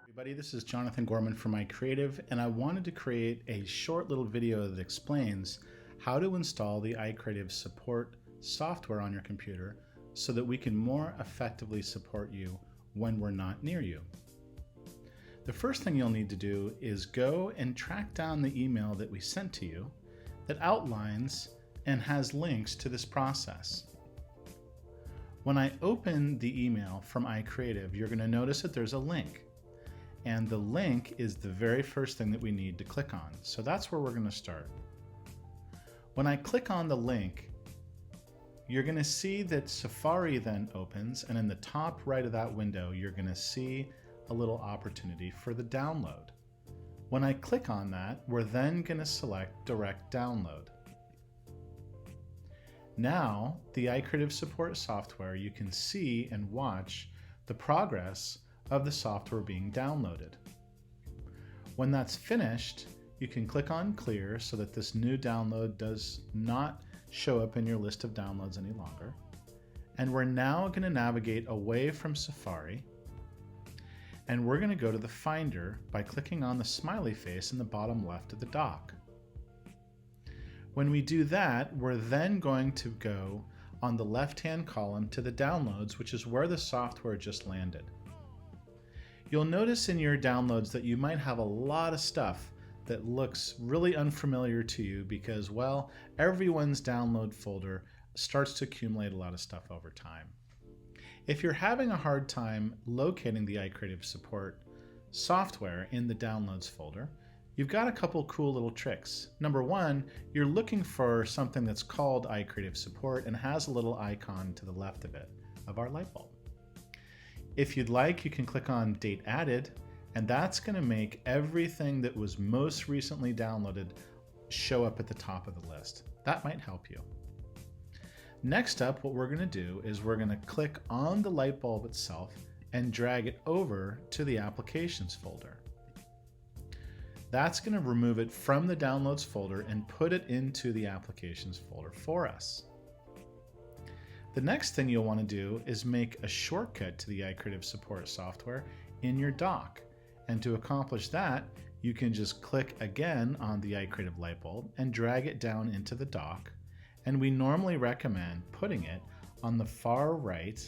Everybody, this is Jonathan Gorman from iCreative, and I wanted to create a short little video that explains how to install the iCreative support software on your computer so that we can more effectively support you when we're not near you. The first thing you'll need to do is go and track down the email that we sent to you that outlines and has links to this process. When I open the email from iCreative, you're going to notice that there's a link. And the link is the very first thing that we need to click on. So that's where we're going to start. When I click on the link, you're going to see that Safari then opens, and in the top right of that window, you're going to see a little opportunity for the download. When I click on that, we're then going to select Direct Download. Now, the iCreative support software, you can see and watch the progress of the software being downloaded. When that's finished, you can click on Clear so that this new download does not show up in your list of downloads any longer. And we're now going to navigate away from Safari, and we're going to go to the Finder by clicking on the smiley face in the bottom left of the dock. When we do that, we're then going to go on the left-hand column to the Downloads, which is where the software just landed. You'll notice in your downloads that you might have a lot of stuff that looks really unfamiliar to you because, well, everyone's download folder starts to accumulate a lot of stuff over time. If you're having a hard time locating the iCreative support software in the downloads folder, you've got a couple cool little tricks. Number one, you're looking for something that's called iCreative support and has a little icon to the left of it, of our light bulb. If you'd like, you can click on Date Added, and that's going to make everything that was most recently downloaded show up at the top of the list. That might help you. Next up, what we're going to do is we're going to click on the light bulb itself and drag it over to the Applications folder. That's going to remove it from the Downloads folder and put it into the Applications folder for us. The next thing you'll want to do is make a shortcut to the iCreative support software in your dock. And to accomplish that, you can just click again on the iCreative light bulb and drag it down into the dock. And we normally recommend putting it on the far right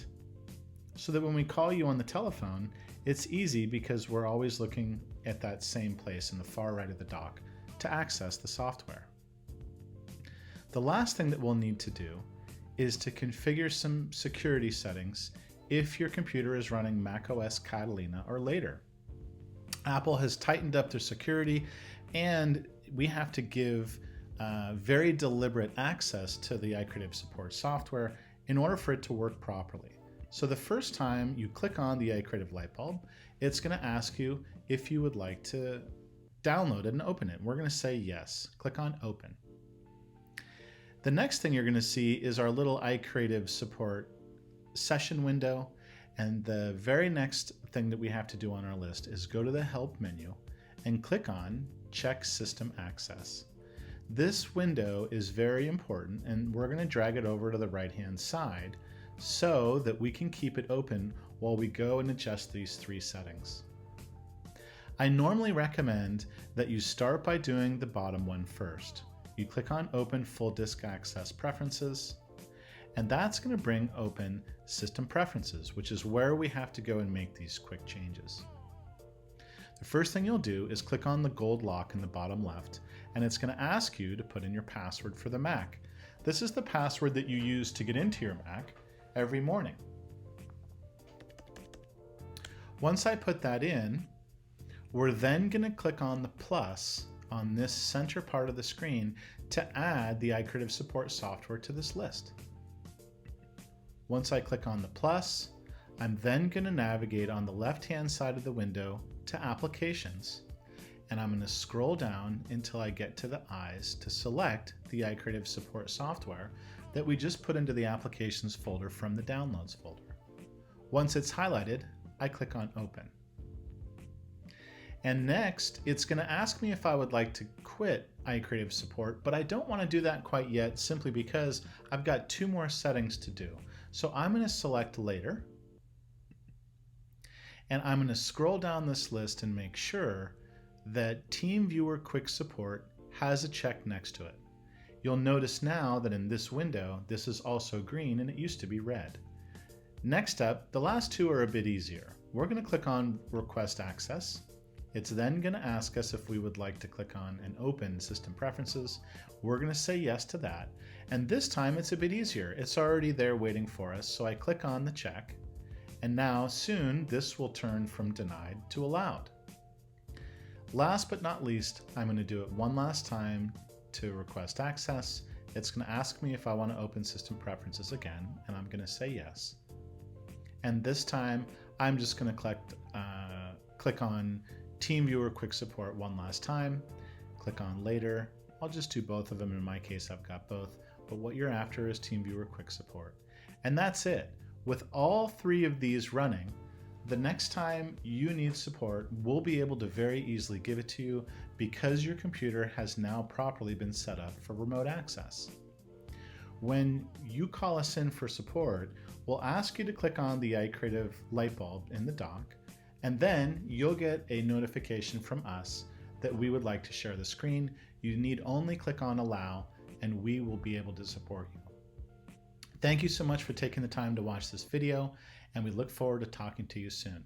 so that when we call you on the telephone, it's easy because we're always looking at that same place in the far right of the dock to access the software. The last thing that we'll need to do is to configure some security settings if your computer is running macOS Catalina or later. Apple has tightened up their security, and we have to give very deliberate access to the iCreative support software in order for it to work properly. So the first time you click on the iCreative light bulb, it's going to ask you if you would like to download it and open it. We're going to say yes. Click on Open. The next thing you're going to see is our little iCreative support session window. And the very next thing that we have to do on our list is go to the Help menu and click on Check System Access. This window is very important, and we're going to drag it over to the right-hand side so that we can keep it open while we go and adjust these three settings. I normally recommend that you start by doing the bottom one first. You click on Open Full Disk Access Preferences, and that's going to bring open System Preferences, which is where we have to go and make these quick changes. The first thing you'll do is click on the gold lock in the bottom left, and it's going to ask you to put in your password for the Mac. This is the password that you use to get into your Mac every morning. Once I put that in, we're then going to click on the plus on this center part of the screen to add the iCreative support software to this list. Once I click on the plus, I'm then going to navigate on the left-hand side of the window to Applications, and I'm going to scroll down until I get to the eyes to select the iCreative support software that we just put into the Applications folder from the Downloads folder. Once it's highlighted, I click on Open. And next, it's going to ask me if I would like to quit iCreative support, but I don't want to do that quite yet simply because I've got 2 more settings to do. So I'm going to select later, and I'm going to scroll down this list and make sure that TeamViewer Quick Support has a check next to it. You'll notice now that in this window, this is also green and it used to be red. Next up, the last 2 are a bit easier. We're going to click on Request Access. It's then going to ask us if we would like to click on and open System Preferences. We're going to say yes to that. And this time it's a bit easier. It's already there waiting for us. So I click on the check. And now soon this will turn from denied to allowed. Last but not least, I'm going to do it one last time to request access. It's going to ask me if I want to open System Preferences again, and I'm going to say yes. And this time I'm just going to click on TeamViewer Quick Support one last time, click on later. I'll just do both of them. In my case, I've got both, but what you're after is TeamViewer Quick Support. And that's it. With all 3 of these running, the next time you need support, we'll be able to very easily give it to you because your computer has now properly been set up for remote access. When you call us in for support, we'll ask you to click on the iCreative light bulb in the dock, and then you'll get a notification from us that we would like to share the screen. You need only click on Allow, and we will be able to support you. Thank you so much for taking the time to watch this video, and we look forward to talking to you soon.